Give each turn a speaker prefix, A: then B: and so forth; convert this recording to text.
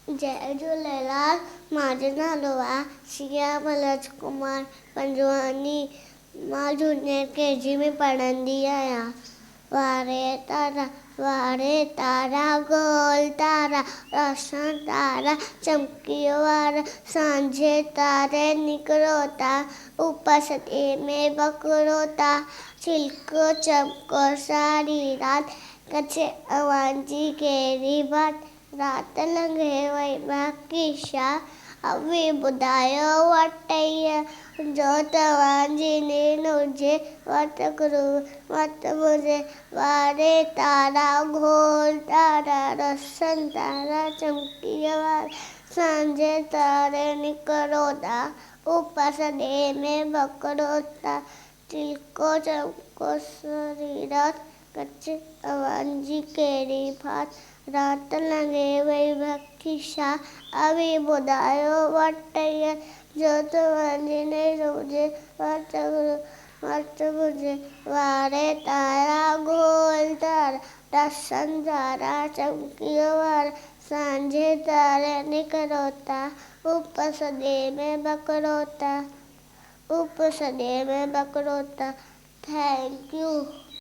A: जय झूलेलाल। मुंहिंजो नालो आहे सिया मलज कुमार पंजवानी। मां जूनियर KG में पढ़ंदी आहियां। वारे तारा गोल तारा रोशन तारा चमकियो वारा सांझे तारे निकिरो था ऊपर सॼे में बकरो था छिलको चमको सारी रात कचे अवां जी कहिड़ी बात रात लंघे वई बाक़ी छा अवी ॿुधायो वटैया जो तव्हांजी नींद हुजे मत मुंहिंजे वारे तारा गोल तारा रोशन तारा चमकीअ वारा सांझे तारे निकिरो था ऊपर सॼे में बकरो था छिलको चमको सारी रात कचे अवां जी कहिड़ी बात रात लंघे वई बाक़ी छा अवी ॿुधायो वटैया जो तव्हांजी नींद हुजे मत मुंहिंजे वारे तारा गोल तारा रोशन तारा चमकीअ वारा सांझे तारे निकिरो था ऊपर सॼे में बकरो था थैंक यू।